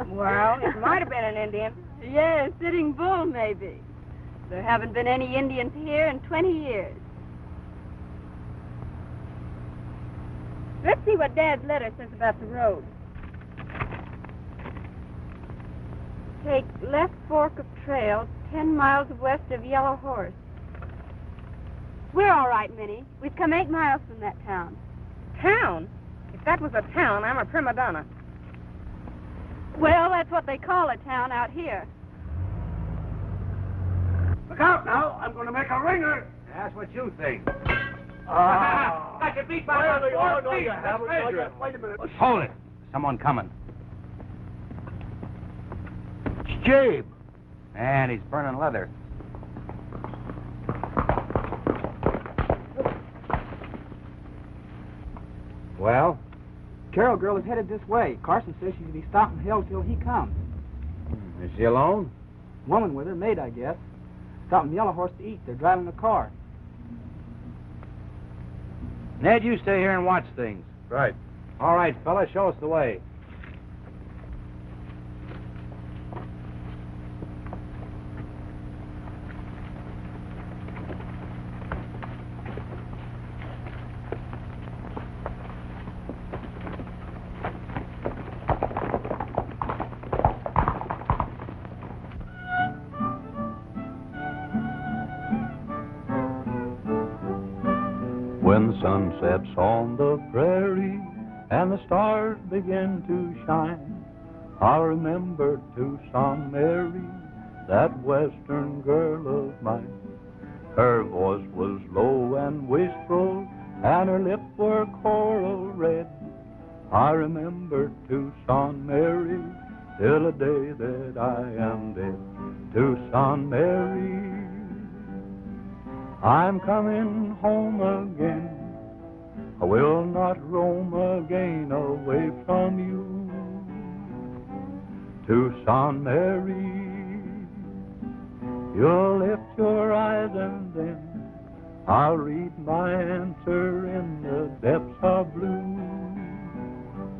Well, it might have been an Indian. Yeah, Sitting Bull, maybe. There haven't been any Indians here in 20 years. Let's see what Dad's letter says about the road. Take left fork of trail 10 miles west of Yellow Horse. We're all right, Minnie. We've come 8 miles from that town. Town? If that was a town, I'm a prima donna. Well, that's what they call a town out here. Look out now. I'm going to make a ringer. That's what you think. I can beat by about 4 feet. Wait a minute. Hold it. Someone coming. It's Jabe. And he's burning leather. Well? Carroll girl is headed this way. Carson says she's to be stopping Hill till he comes. Is she alone? Woman with her, maid, I guess. Stopping Yellow Horse to eat. They're driving a car. Ned, you stay here and watch things. Right. All right, fella, show us the way. When the sun sets on the prairie and the stars begin to shine, I'll remember Tucson Mary, that western girl of mine. Her voice was low and wistful, and her lips were coral red. I remember Tucson Mary till the day that I am dead. Tucson Mary, I'm coming home again. I will not roam again away from you. Tucson Mary, you'll lift your eyes and then I'll read my answer in the depths of blue.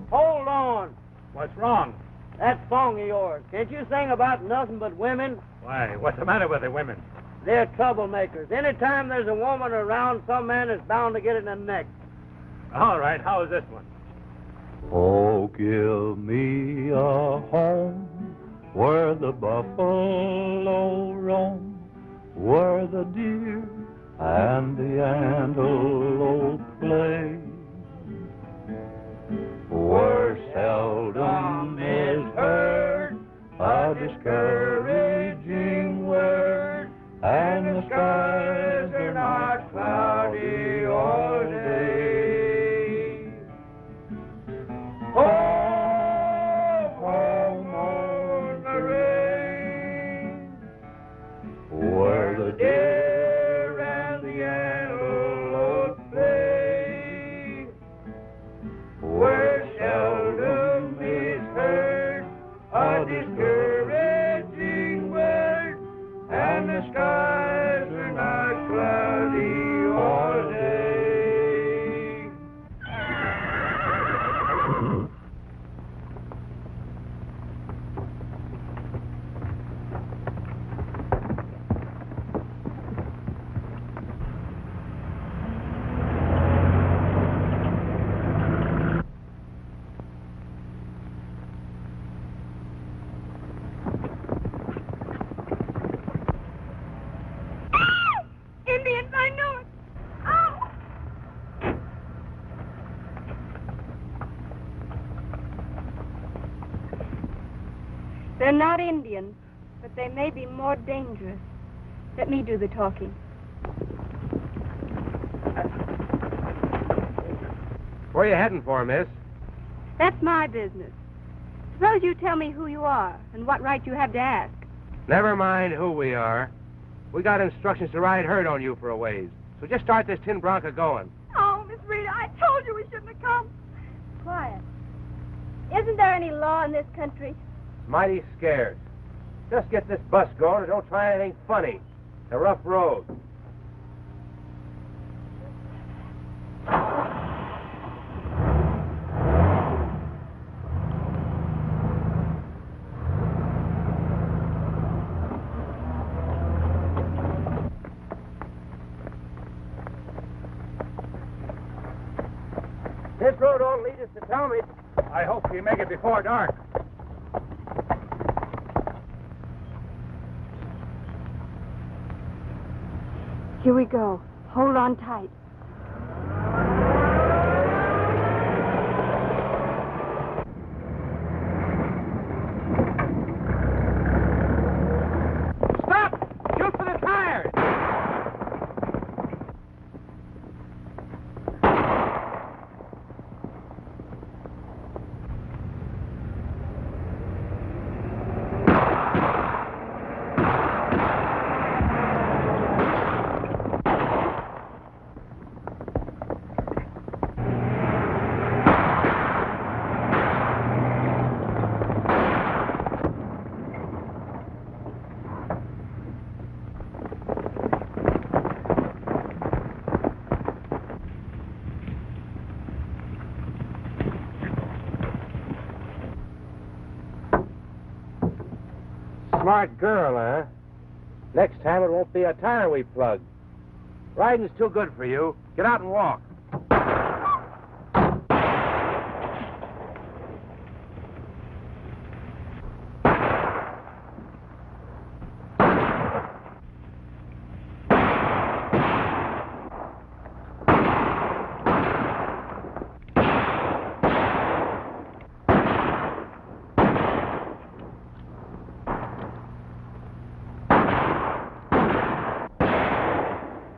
Hold on. What's wrong? That song of yours. Can't you sing about nothing but women? Why, what's the matter with the women? They're troublemakers. Anytime there's a woman around, some man is bound to get in the neck. All right, how is this one? Oh, give me a home where the buffalo roam, where the deer and the antelope play, where seldom is heard a discouraging word, and the skies are not cloudy all day. Home on the range, where the deer and the antelope play, where seldom is heard a discouraging They're not Indians, but they may be more dangerous. Let me do the talking. Where are you heading for, miss? That's my business. Suppose you tell me who you are and what right you have to ask. Never mind who we are. We got instructions to ride herd on you for a ways. So just start this tin bronco going. Oh, Miss Rita, I told you we shouldn't have come. Quiet. Isn't there any law in this country? Mighty scared. Just get this bus going and don't try anything funny. It's a rough road. This road don't lead us to Talmadge. I hope we make it before dark. Here we go. Hold on tight. Stop! Shoot for the tires! Smart girl, huh? Next time it won't be a tire we plug. Riding's too good for you. Get out and walk.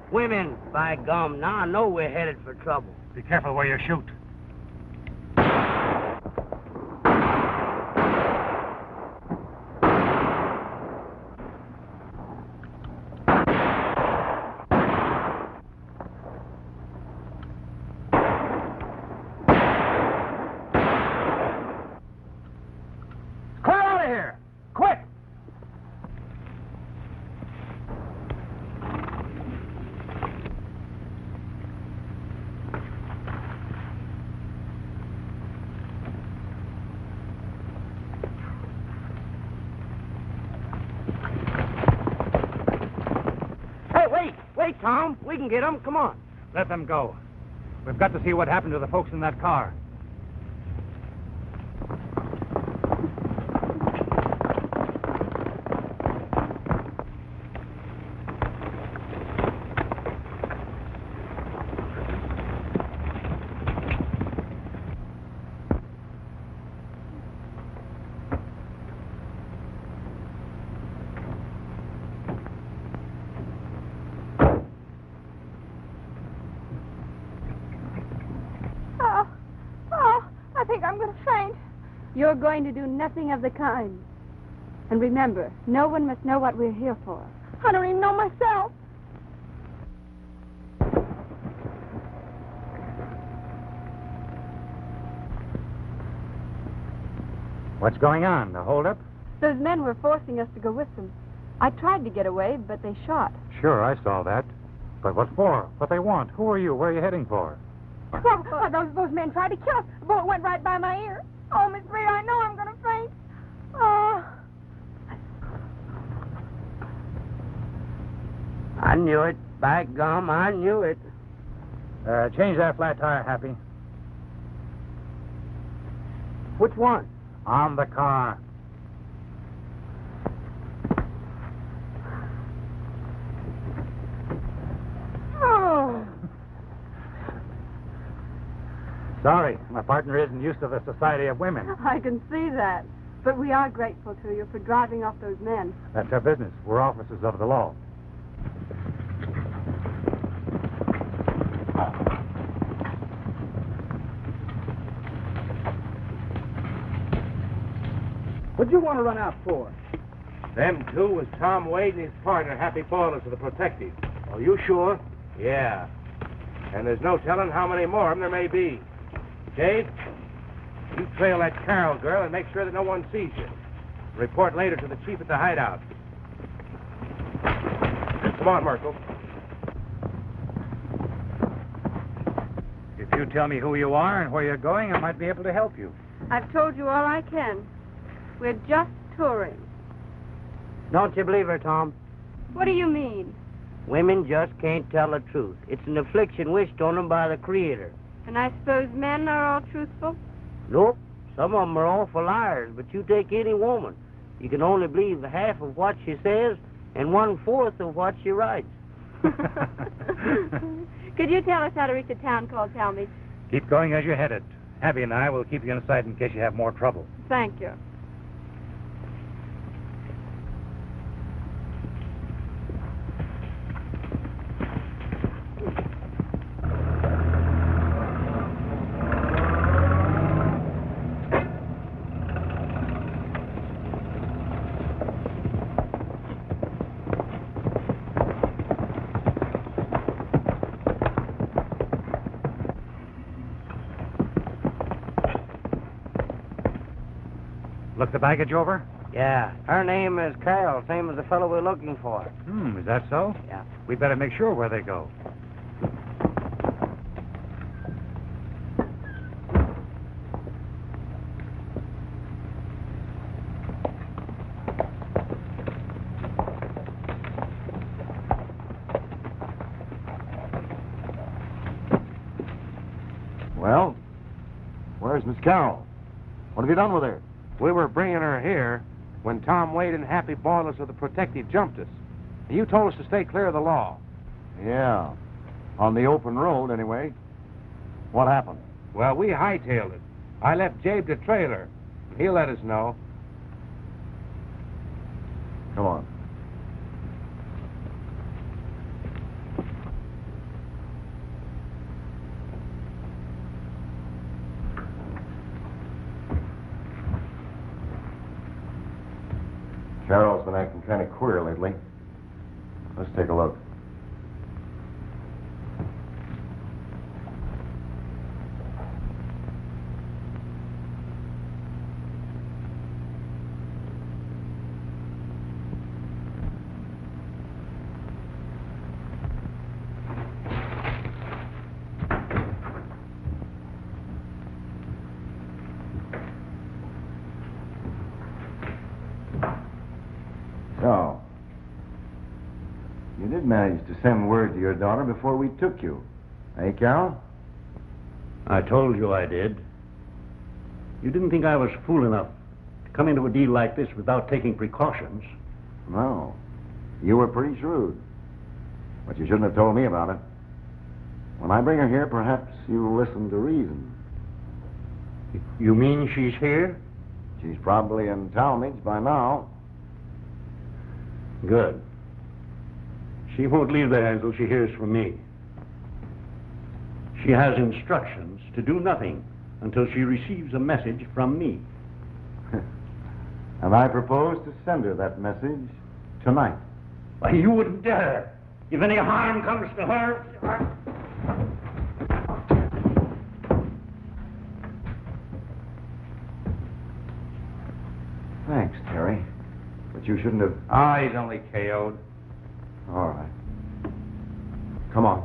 Women, by gum, now I know we're headed for trouble. Be careful where you shoot. Clear out of here! Quick! Wait, Tom. We can get them. Come on. Let them go. We've got to see what happened to the folks in that car. You're going to do nothing of the kind. And remember, no one must know what we're here for. I don't even know myself. What's going on? A holdup? Those men were forcing us to go with them. I tried to get away, but they shot. Sure, I saw that. But what for? What they want? Who are you? Where are you heading for? Well, those men tried to kill us. The bullet went right by my ear. Oh, Miss Rita, I know I'm going to faint. Oh. I knew it. By gum, I knew it. Change that flat tire, Happy. Which one? On the car. Oh. Sorry, my partner isn't used to the society of women. I can see that. But we are grateful to you for driving off those men. That's our business. We're officers of the law. What'd you want to run out for? Them two was Tom Wade and his partner, Happy Ballers of the Protective. Are you sure? Yeah. And there's no telling how many more of them there may be. Jade, you trail that Carroll girl and make sure that no one sees you. Report later to the chief at the hideout. Come on, Merkel. If you tell me who you are and where you're going, I might be able to help you. I've told you all I can. We're just touring. Don't you believe her, Tom? What do you mean? Women just can't tell the truth. It's an affliction wished on them by the Creator. And I suppose men are all truthful? Nope. Some of them are awful liars, but you take any woman. You can only believe half of what she says and 1/4 of what she writes. Could you tell us how to reach a town called Talmadge? Keep going as you're headed. Abby and I will keep you in sight in case you have more trouble. Thank you. Look the baggage over? Yeah. Her name is Carol, same as the fellow we're looking for. Is that so? Yeah. We'd better make sure where they go. Well, where's Miss Carroll? What have you done with her? We were bringing her here when Tom Wade and Happy Ballers of the Protective jumped us. You told us to stay clear of the law. Yeah, on the open road anyway. What happened? Well, we hightailed it. I left Jabe the trailer. He'll let us know. Come on. Carol's been acting kind of queer lately. Let's take a look. So, you did manage to send word to your daughter before we took you. Eh, Carol? I told you I did. You didn't think I was fool enough to come into a deal like this without taking precautions. No. You were pretty shrewd. But you shouldn't have told me about it. When I bring her here, perhaps you'll listen to reason. You mean she's here? She's probably in Talmadge by now. Good. She won't leave there until she hears from me. She has instructions to do nothing until she receives a message from me. And I propose to send her that message tonight. Why, you wouldn't dare. If any harm comes to her... Thanks, Terry. But you shouldn't have... Ah, he's only KO'd. All right. Come on.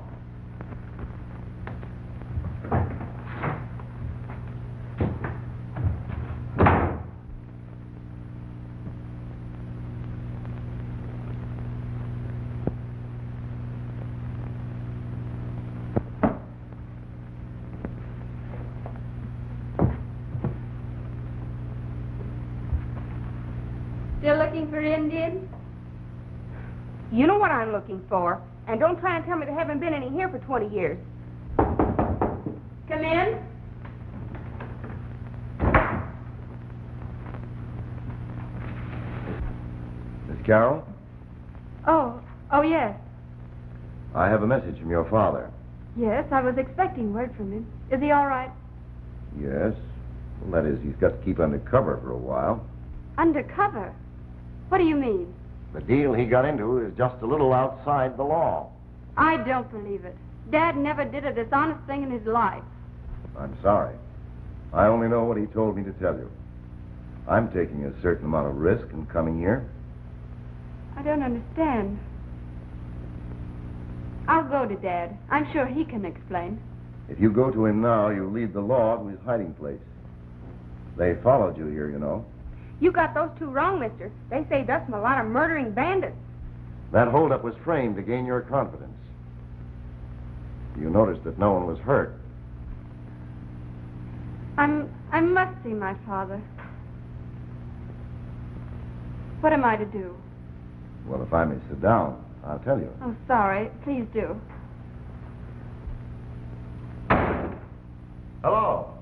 Still looking for Indians? You know what I'm looking for. And don't try and tell me there haven't been any here for 20 years. Come in. Carroll, Oh, yes. I have a message from your father. Yes, I was expecting word from him. Is he all right? Yes. Well, that is, he's got to keep undercover for a while. Undercover? What do you mean? The deal he got into is just a little outside the law. I don't believe it. Dad never did a dishonest thing in his life. I'm sorry. I only know what he told me to tell you. I'm taking a certain amount of risk in coming here. I don't understand. I'll go to Dad. I'm sure he can explain. If you go to him now, you lead the law to his hiding place. They followed you here, you know. You got those two wrong, mister. They saved us from a lot of murdering bandits. That holdup was framed to gain your confidence. You noticed that no one was hurt. I must see my father. What am I to do? Well, if I may sit down, I'll tell you. Oh, sorry. Please do. Hello.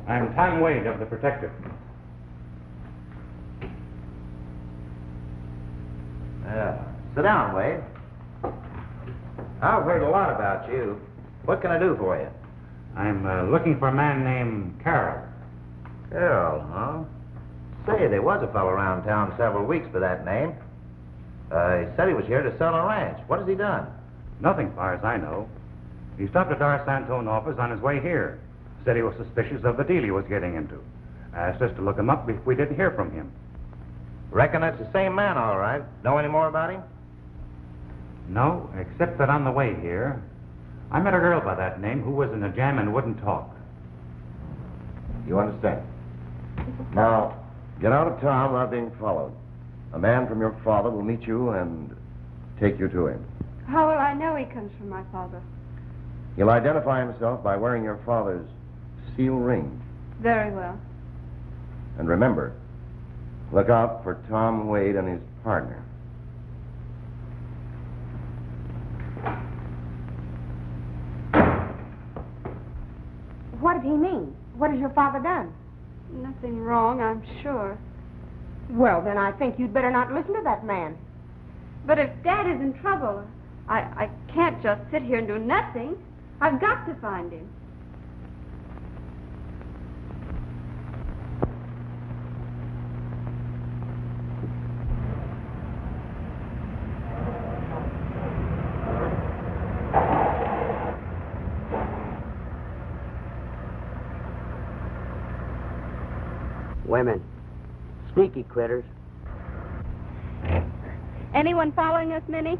I'm Tom Wade of the Protective. Sit down, Wade. I've heard a lot about you. What can I do for you? I'm looking for a man named Carroll. Carroll, huh? Say, there was a fellow around town several weeks by that name. He said he was here to sell a ranch. What has he done? Nothing, far as I know. He stopped at our Santone office on his way here. Said he was suspicious of the deal he was getting into. Asked us to look him up if we didn't hear from him. Reckon that's the same man, all right. Know any more about him? No, except that on the way here, I met a girl by that name who was in a jam and wouldn't talk. You understand? Now, get out of town without being followed. A man from your father will meet you and take you to him. How will I know he comes from my father? He'll identify himself by wearing your father's seal ring. Very well. And remember, look out for Tom Wade and his partner. What did he mean? What has your father done? Nothing wrong, I'm sure. Well, then I think you'd better not listen to that man. But if Dad is in trouble, I can't just sit here and do nothing. I've got to find him. Women. Sneaky critters. Anyone following us, Minnie?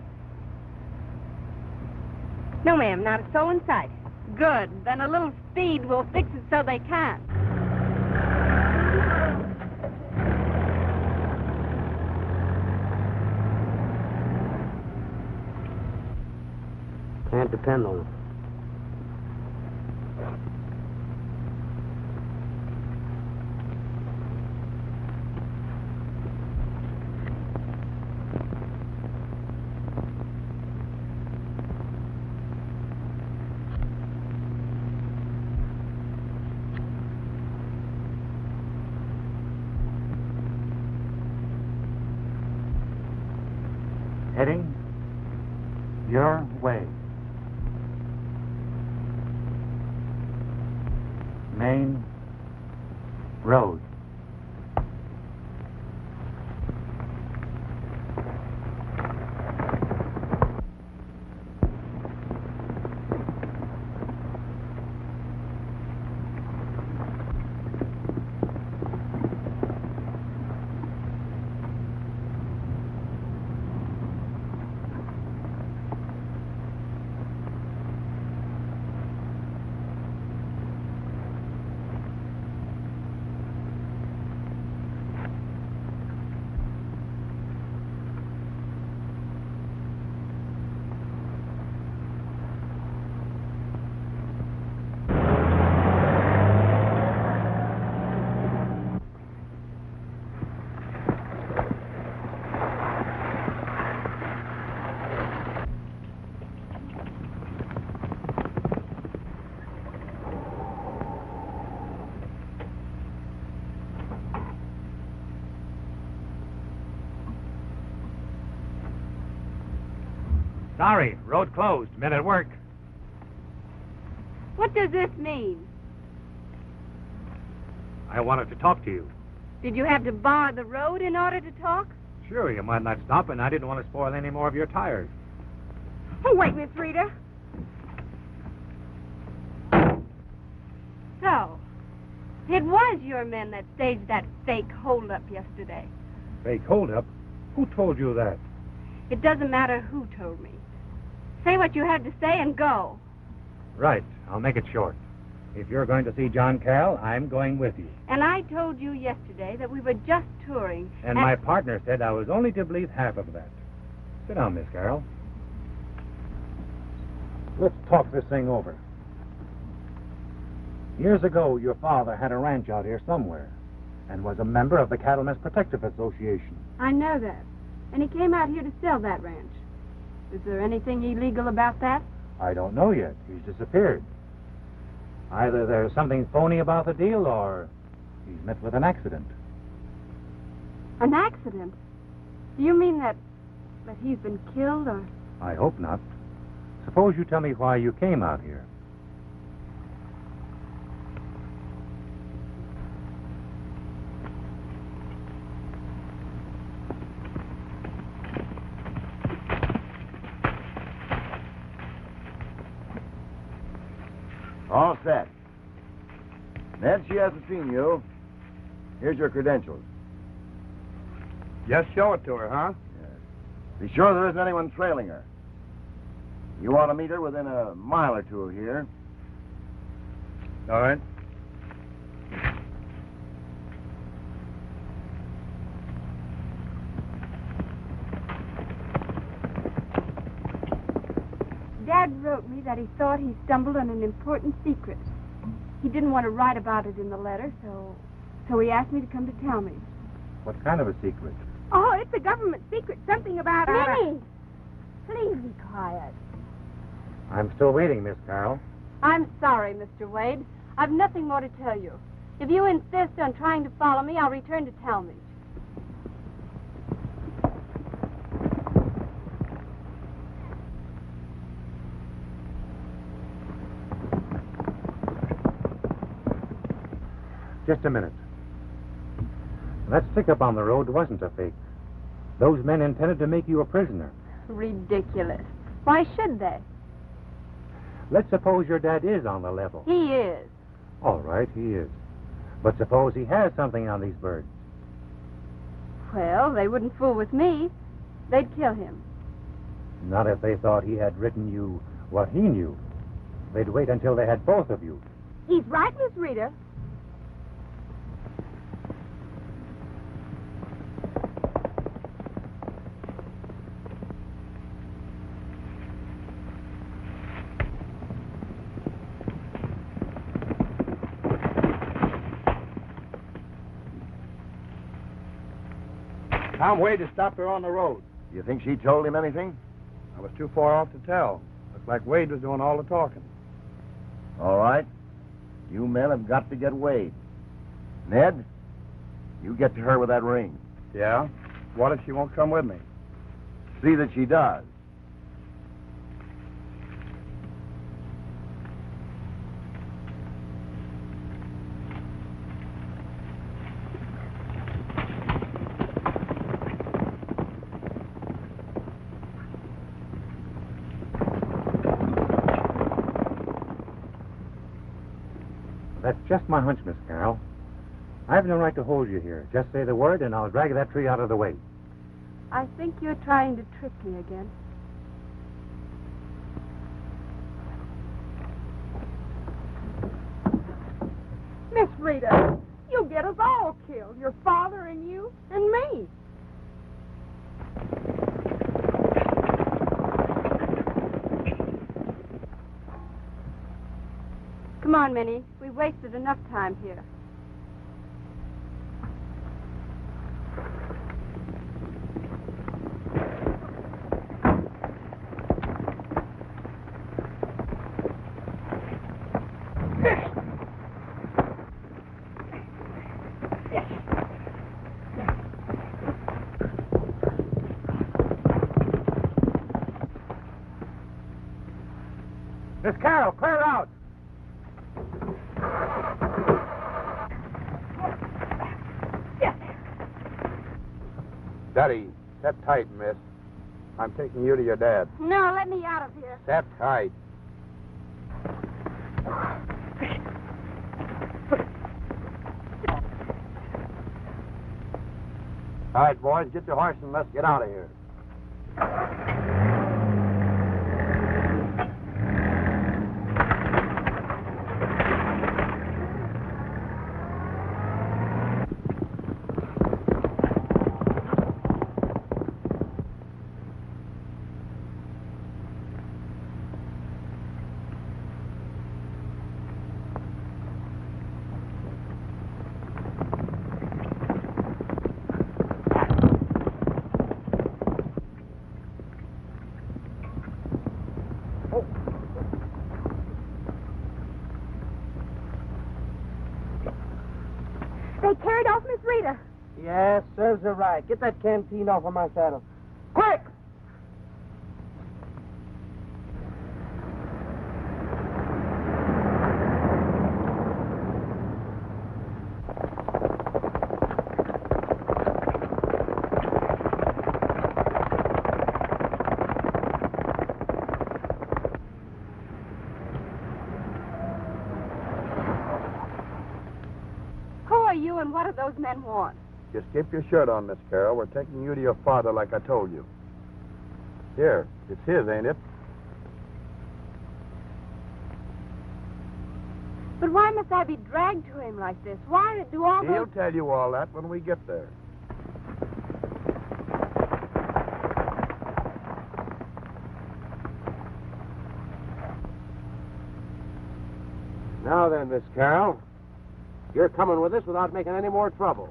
No, ma'am, not a soul in sight. Good. Then a little speed will fix it so they can't. Can't depend on them. Heading your way. Main Road. Sorry, road closed. Men at work. What does this mean? I wanted to talk to you. Did you have to bar the road in order to talk? Sure, you might not stop, and I didn't want to spoil any more of your tires. Oh, wait, Miss Rita. So, it was your men that staged that fake holdup yesterday. Fake holdup? Who told you that? It doesn't matter who told me. Say what you had to say and go. Right. I'll make it short. If you're going to see John Carroll, I'm going with you. And I told you yesterday that we were just touring. And my partner said I was only to believe half of that. Sit down, Miss Carroll. Let's talk this thing over. Years ago, your father had a ranch out here somewhere and was a member of the Cattlemen's Protective Association. I know that. And he came out here to sell that ranch. Is there anything illegal about that? I don't know yet. He's disappeared. Either there's something phony about the deal or he's met with an accident. An accident? Do you mean that he's been killed or... I hope not. Suppose you tell me why you came out here. All set. Ned, she hasn't seen you. Here's your credentials. Just show it to her, huh? Yes. Be sure there isn't anyone trailing her. You want to meet her within a mile or two of here. All right. Dad wrote me that he thought he stumbled on an important secret. He didn't want to write about it in the letter, so he asked me to come to tell me. What kind of a secret? Oh, it's a government secret. Something about... Minnie! Please be quiet. I'm still waiting, Miss Carroll. I'm sorry, Mr. Wade. I've nothing more to tell you. If you insist on trying to follow me, I'll return to Talmadge. Just a minute. That stick-up on the road wasn't a fake. Those men intended to make you a prisoner. Ridiculous. Why should they? Let's suppose your dad is on the level. He is. All right, he is. But suppose he has something on these birds. Well, they wouldn't fool with me. They'd kill him. Not if they thought he had written you what he knew. They'd wait until they had both of you. He's right, Miss Rita. Tom Wade has stopped her on the road. You think she told him anything? I was too far off to tell. Looks like Wade was doing all the talking. All right. You men have got to get Wade. Ned, you get to her with that ring. Yeah? What if she won't come with me? See that she does. That's just my hunch, Miss Carroll. I have no right to hold you here. Just say the word, and I'll drag that tree out of the way. I think you're trying to trick me again. Miss Rita, you'll get us all killed. Your father and you and me. Come on, Minnie. We've wasted enough time here. Miss Carroll, clear out. Daddy, set tight, miss. I'm taking you to your dad. No, let me out of here. Set tight. All right, boys, get your horse and let's get out of here. They carried off Miss Rita. Yes, serves her right. Get that canteen off of my saddle. Quick! You and what do those men want? Just keep your shirt on, Miss Carroll. We're taking you to your father like I told you. Here, it's his, ain't it? But why must I be dragged to him like this? Why do all those... He'll tell you all that when we get there. Now then, Miss Carroll, you're coming with us without making any more trouble.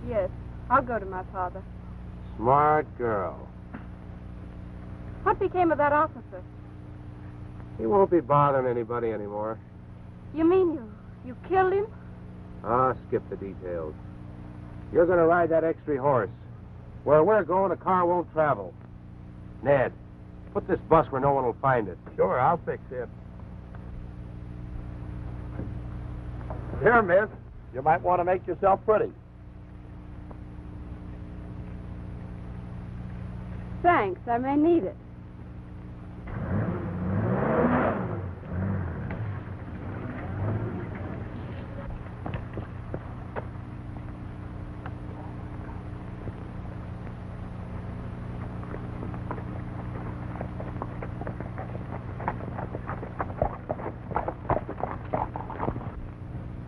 Yes, I'll go to my father. Smart girl. What became of that officer? He won't be bothering anybody anymore. You mean you killed him? Ah, skip the details. You're going to ride that extra horse. Where we're going, a car won't travel. Ned, put this bus where no one will find it. Sure, I'll fix it. Here, miss. You might want to make yourself pretty. Thanks, I may need it.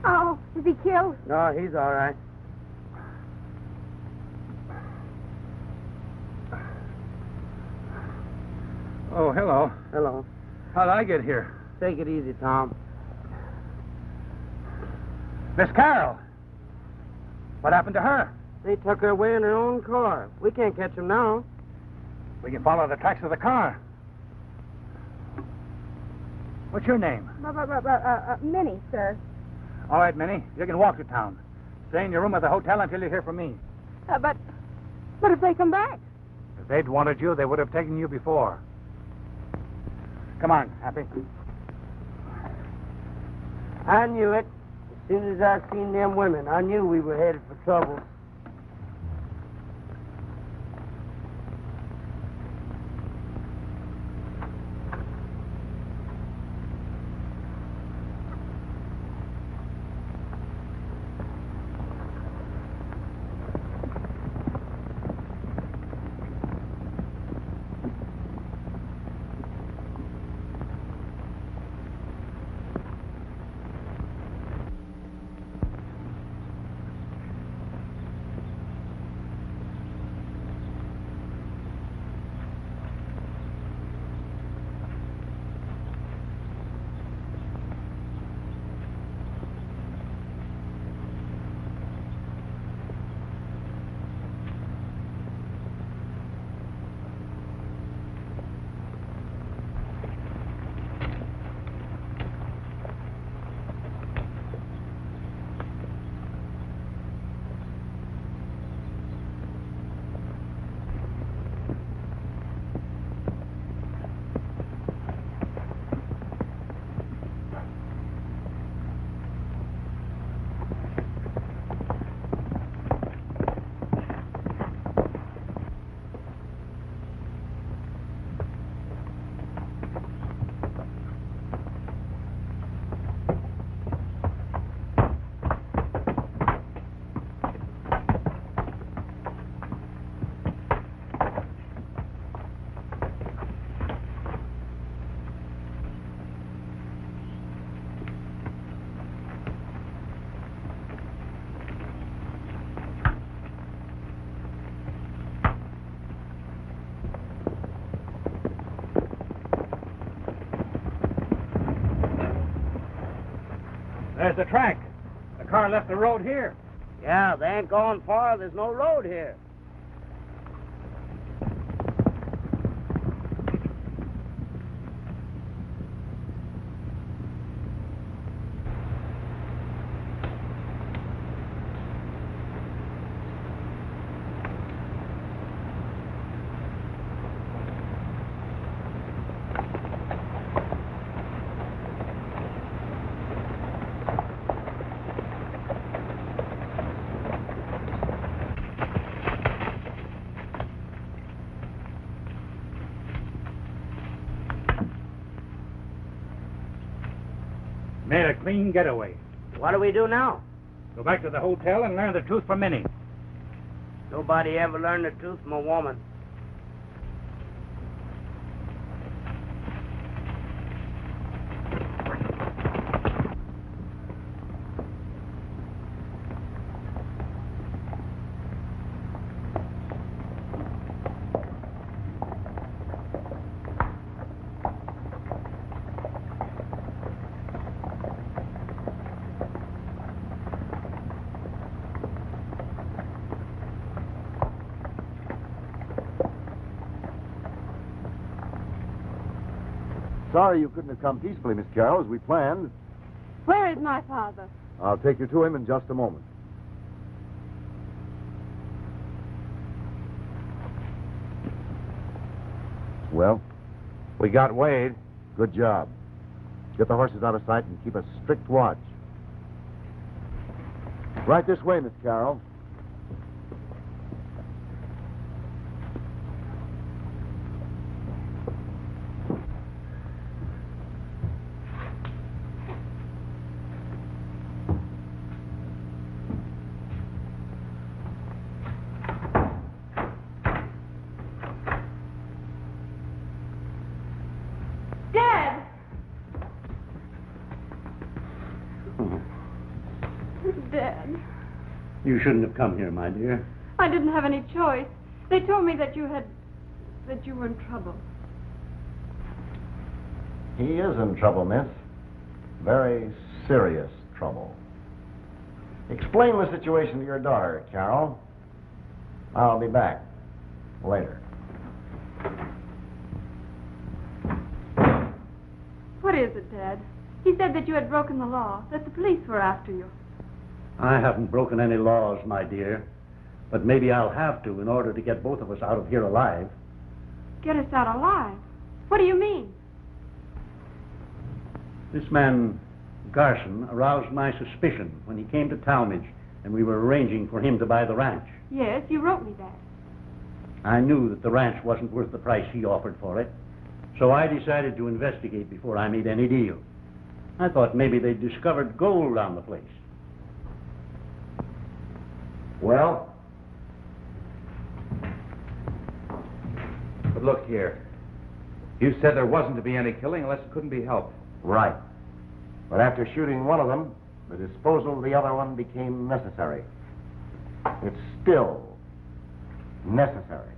Oh, is he killed? No, he's all right. Oh, hello. Hello. How'd I get here? Take it easy, Tom. Miss Carroll. What happened to her? They took her away in her own car. We can't catch them now. We can follow the tracks of the car. What's your name? Minnie, sir. All right, Minnie. You can walk to town. Stay in your room at the hotel until you hear from me. But if they come back? If they'd wanted you, they would have taken you before. Come on, Happy. I knew it. As soon as I seen them women, I knew we were headed for trouble. There's the track. The car left the road here. Yeah, they ain't gone far. There's no road here. Made a clean getaway. What do we do now? Go back to the hotel and learn the truth from Minnie. Nobody ever learned the truth from a woman. Sorry you couldn't have come peacefully, Miss Carroll, as we planned. Where is my father? I'll take you to him in just a moment. Well? We got Wade. Good job. Get the horses out of sight and keep a strict watch. Right this way, Miss Carroll. Dad, You shouldn't have come here, my dear. I didn't have any choice. They told me that you were in trouble. He is in trouble, miss. Very serious trouble. Explain the situation to your daughter, Carol. I'll be back later. What is it, Dad? He said that you had broken the law, that the police were after you. I haven't broken any laws, my dear. But maybe I'll have to in order to get both of us out of here alive. Get us out alive? What do you mean? This man, Carson, aroused my suspicion when he came to Talmadge and we were arranging for him to buy the ranch. Yes, you wrote me that. I knew that the ranch wasn't worth the price he offered for it, so I decided to investigate before I made any deal. I thought maybe they'd discovered gold on the place. Well? But look here. You said there wasn't to be any killing unless it couldn't be helped. Right. But after shooting one of them, the disposal of the other one became necessary. It's still necessary.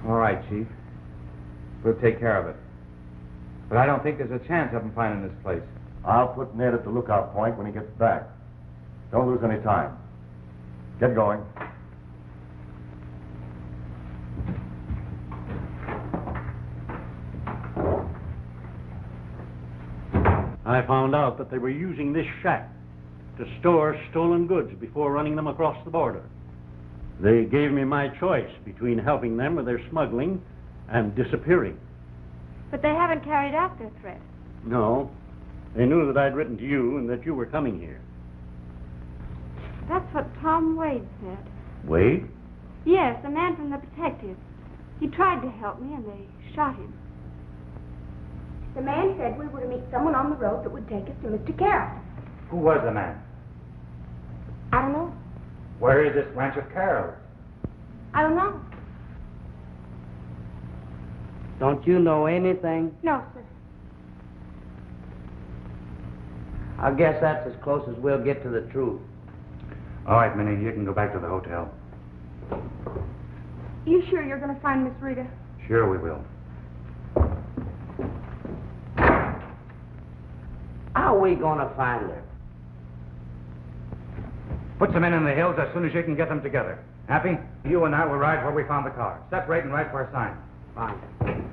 All right, Chief. We'll take care of it. But I don't think there's a chance of him finding this place. I'll put Ned at the lookout point when he gets back. Don't lose any time. Get going. I found out that they were using this shack to store stolen goods before running them across the border. They gave me my choice between helping them with their smuggling and disappearing. But they haven't carried out their threat. No. They knew that I'd written to you and that you were coming here. That's what Tom Wade said. Wade? Yes, the man from the detective. He tried to help me and they shot him. The man said we were to meet someone on the road that would take us to Mr. Carroll. Who was the man? I don't know. Where is this ranch of Carroll's? I don't know. Don't you know anything? No, sir. I guess that's as close as we'll get to the truth. All right, Minnie, you can go back to the hotel. You sure you're going to find Miss Rita? Sure we will. How are we going to find her? Put some men in the hills as soon as you can get them together. Happy? You and I will ride where we found the car. Separate and write for a sign. Fine.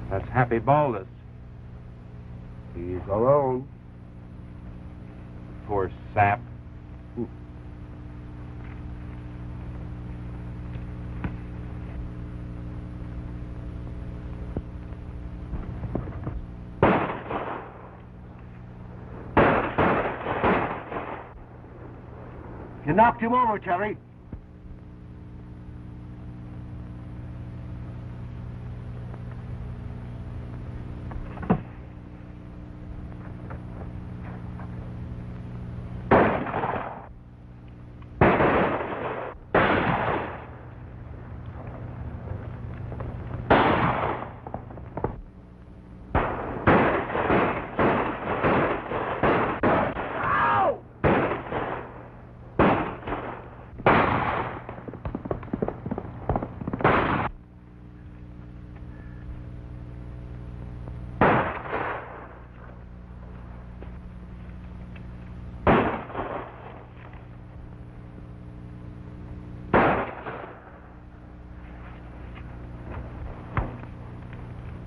That's Happy Baldus. He's alone. Poor sap. You knocked him over, Terry.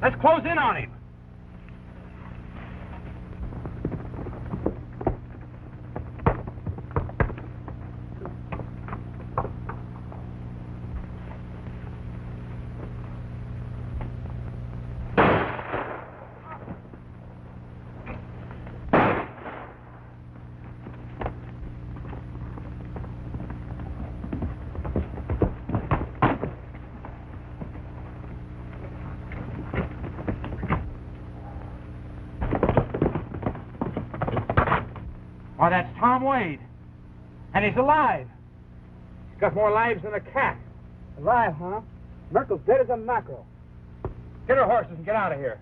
Let's close in on him. Why, that's Tom Wade. And he's alive. He's got more lives than a cat. Alive, huh? Merkel's dead as a mackerel. Get her horses and get out of here.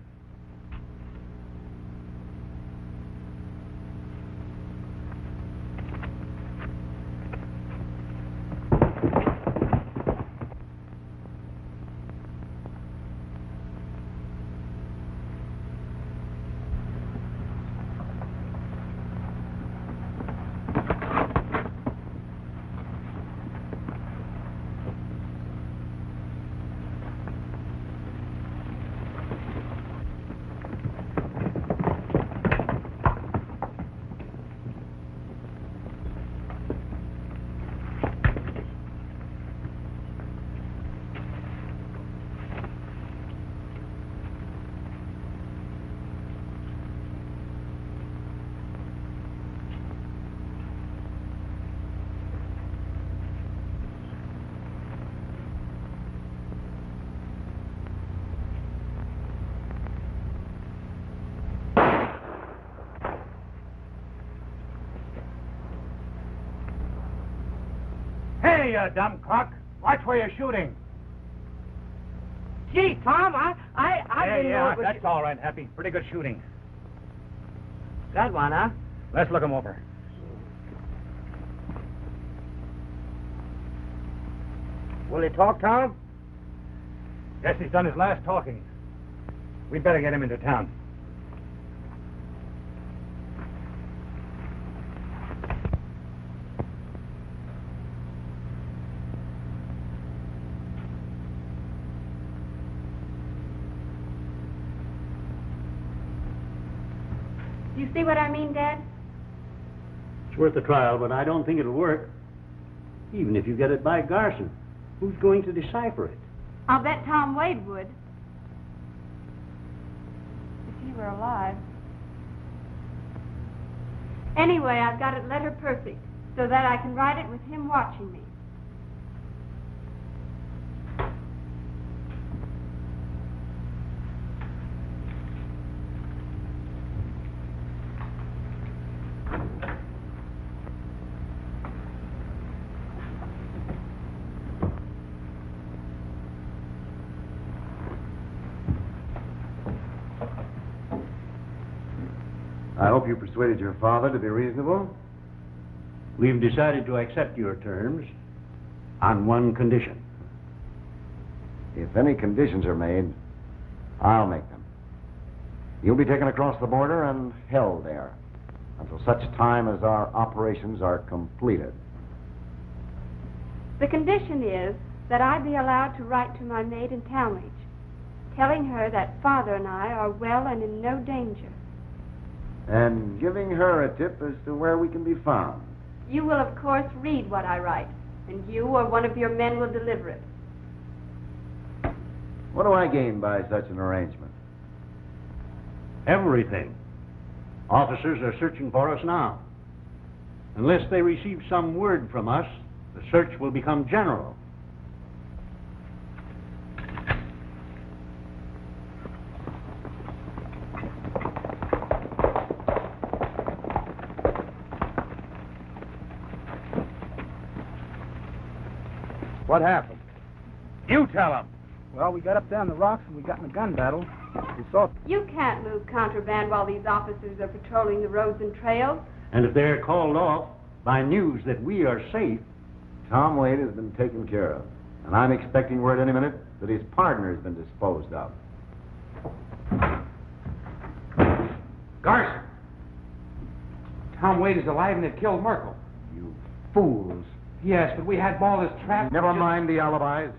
Hey, you dumb cock. Watch where you're shooting. Gee, Tom, I didn't know it was... That's all right, Happy. Pretty good shooting. Got one, huh? Let's look him over. Will he talk, Tom? Guess he's done his last talking. We'd better get him into town. You see what I mean, Dad? It's worth a trial, but I don't think it'll work. Even if you get it by Carson, who's going to decipher it? I'll bet Tom Wade would. If he were alive. Anyway, I've got it letter perfect, so that I can write it with him watching me. I hope you persuaded your father to be reasonable. We've decided to accept your terms on one condition. If any conditions are made, I'll make them. You'll be taken across the border and held there until such time as our operations are completed. The condition is that I be allowed to write to my maid in Talmadge, telling her that Father and I are well and in no danger. And giving her a tip as to where we can be found. You will, of course, read what I write, and you or one of your men will deliver it. What do I gain by such an arrangement? Everything. Officers are searching for us now. Unless they receive some word from us, the search will become general. What happened? You tell him. Well, we got up there on the rocks and we got in a gun battle. We saw... You can't move contraband while these officers are patrolling the roads and trails. And if they're called off by news that we are safe... Tom Wade has been taken care of. And I'm expecting word any minute that his partner has been disposed of. Carson! Tom Wade is alive and they've killed Merkel. You fools. Yes, but we had Balder's trap. Never mind the alibis.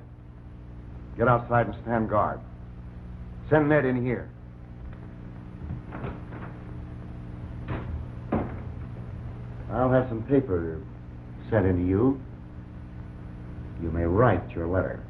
Get outside and stand guard. Send Ned in here. I'll have some paper sent in to you. You may write your letter.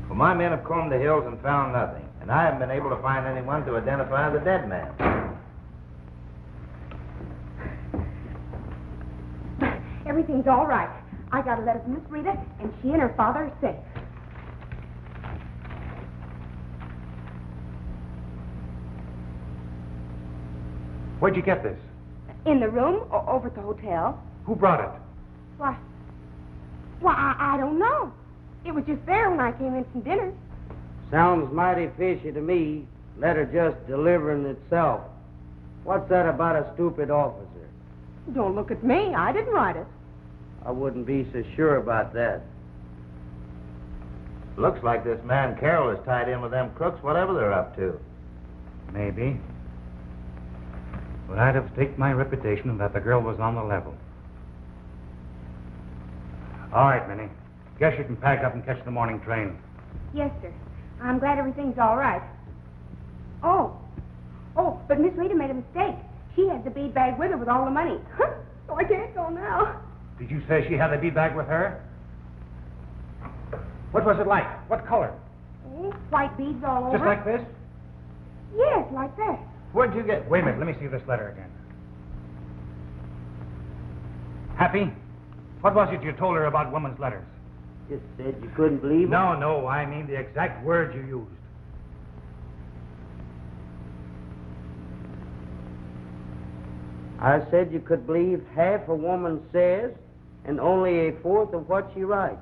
Well, my men have combed the hills and found nothing, and I haven't been able to find anyone to identify the dead man. Everything's all right. I got a letter from Miss Rita, and she and her father are safe. Where'd you get this? In the room over at the hotel. Who brought it? Why, I don't know. It was just there when I came in from dinner. Sounds mighty fishy to me. Letter just delivering itself. What's that about a stupid officer? Don't look at me. I didn't write it. I wouldn't be so sure about that. Looks like this man Carroll is tied in with them crooks, whatever they're up to. Maybe. But I'd have staked my reputation that the girl was on the level. All right, Minnie. Guess you can pack up and catch the morning train. Yes, sir. I'm glad everything's all right. Oh, but Miss Rita made a mistake. She had the bead bag with her with all the money. So I can't go now. Did you say she had the bead bag with her? What was it like? What color? Oh, white beads all over. Just like this? Yes, like that. Where'd you get... Wait a minute, let me see this letter again. Happy? What was it you told her about women's letters? Just said you couldn't believe it? No, I mean the exact words you used. I said you could believe half a woman says and only a fourth of what she writes.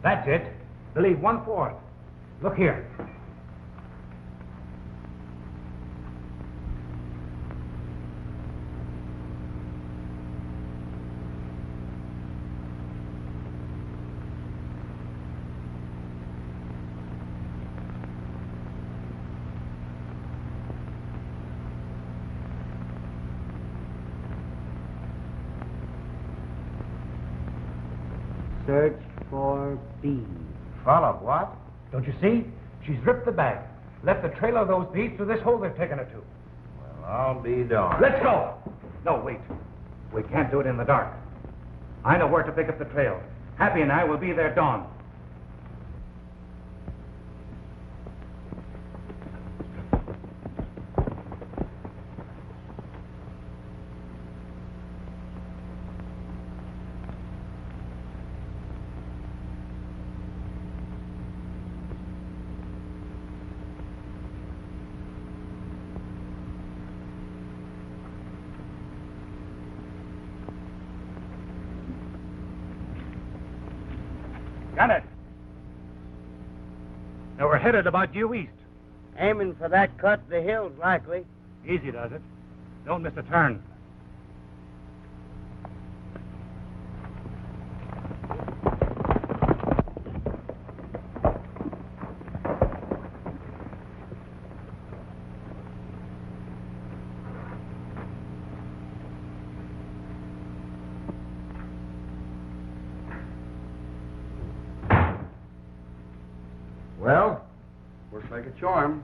That's it. Believe 1/4. Look here. Search for beads. Full of what? Don't you see? She's ripped the bag. Left the trail of those beads through this hole they've taken her to. Well, I'll be darned. Let's go! No, wait. We can't do it in the dark. I know where to pick up the trail. Happy and I will be there dawn. Got it. Now we're headed about due east. Aiming for that cut in the hills, likely. Easy does it. Don't miss a turn. Well, looks like a charm.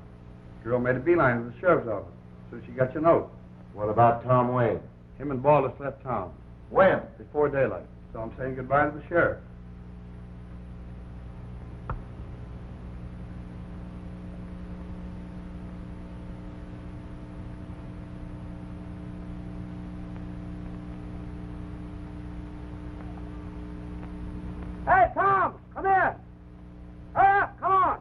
Girl made a beeline to the sheriff's office. So she got your note. What about Tom Wade? Him and Ballas left town When? before daylight. So I'm saying goodbye to the sheriff. Hey, Tom, come here. Hurry up, come on.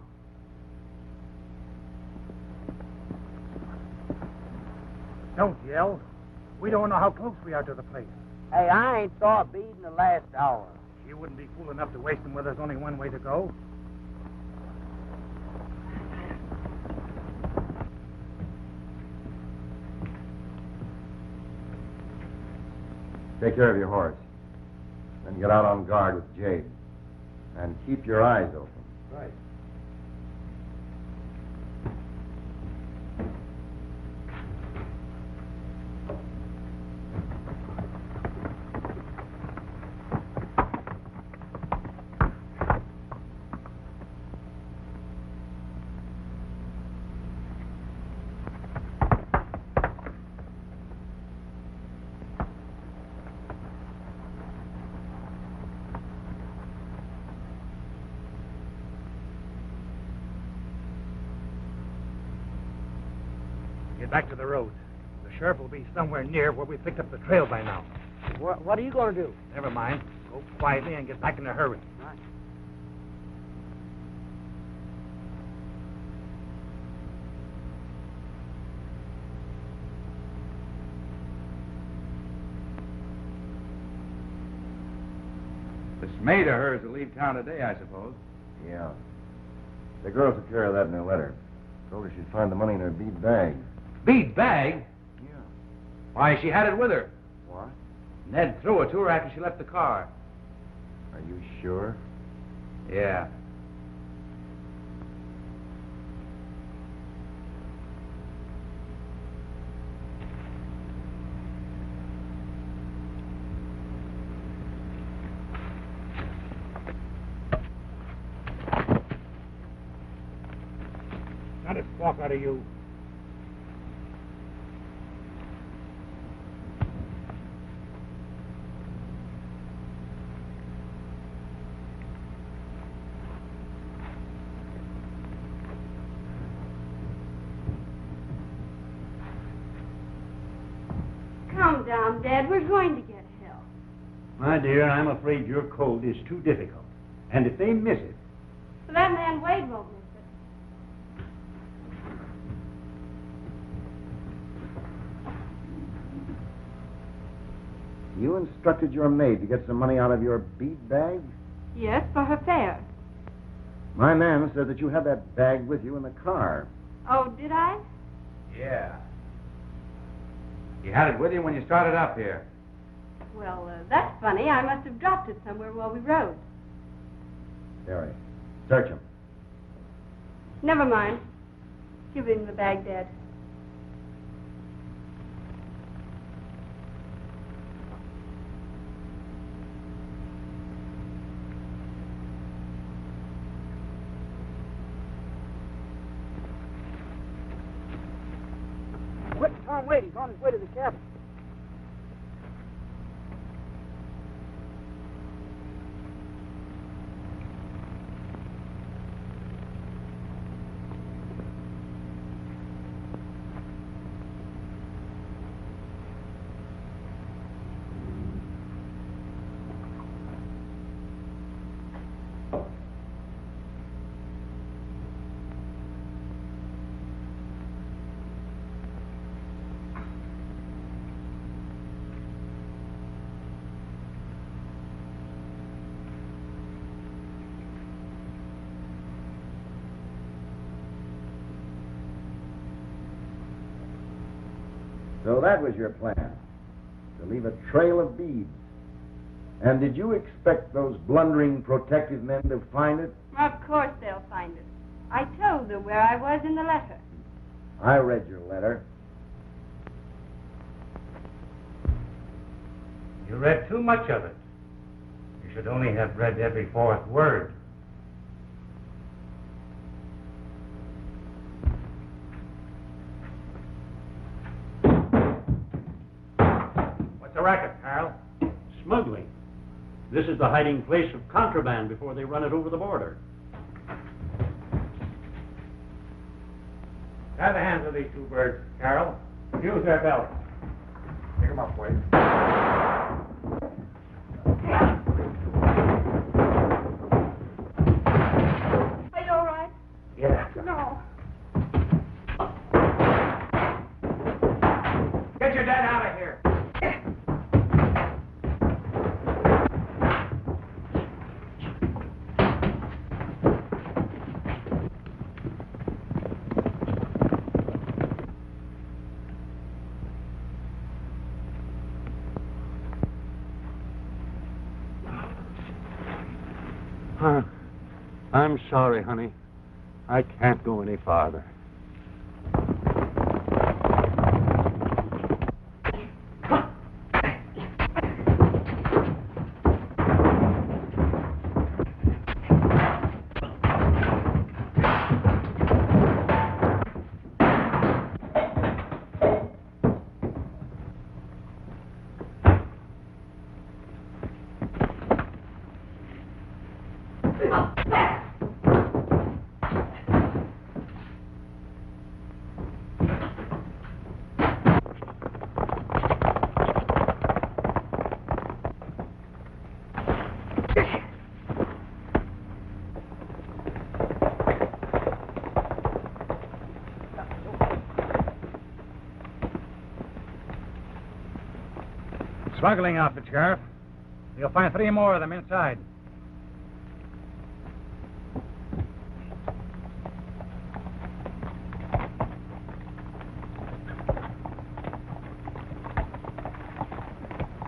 Don't yell. We don't know how close we are to the place. Hey, I ain't saw a bead in the last hour. You wouldn't be fool enough to waste them where there's only one way to go. Take care of your horse. Then get out on guard with Jade. And keep your eyes open. Right. Get back to the road. The sheriff will be somewhere near where we picked up the trail by now. What are you going to do? Never mind. Go quietly and get back in a hurry. Right. This maid of hers will leave town today, I suppose. Yeah. The girl took care of that in her letter. Told her she'd find the money in her bead bag. Bead bag? Yeah. Why, she had it with her. What? Ned threw it to her after she left the car. Are you sure? Yeah. Not a squawk out of you. Calm down, Dad. We're going to get help. My dear, I'm afraid your code is too difficult. And if they miss it... Well, that man Wade won't miss it. You instructed your maid to get some money out of your bead bag? Yes, for her fare. My man said that you had that bag with you in the car. Oh, did I? Yeah. You had it with you when you started up here. Well, that's funny. I must have dropped it somewhere while we rode. Harry, search him. Never mind. Give him the bag, Dad. Quick, Tom, wait. He's on his way to the cabin. So that was your plan, to leave a trail of beads. And did you expect those blundering protective men to find it? Of course they'll find it. I told them where I was in the letter. I read your letter. You read too much of it. You should only have read every fourth word. What's the racket, Carl? Smuggling. This is the hiding place of contraband before they run it over the border. Tie the hands of these two birds, Carol. Use their belts. Pick them up, Wade. Are you all right? Yeah. No. Get your dad out of here. I'm sorry, honey. I can't go any farther. Smuggling outfit, Sheriff. You'll find 3 more of them inside.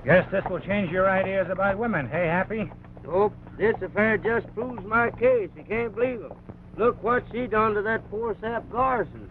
Guess this will change your ideas about women, hey, Happy? Nope. This affair just proves my case. You can't believe it. Look what she done to that poor sap Carson.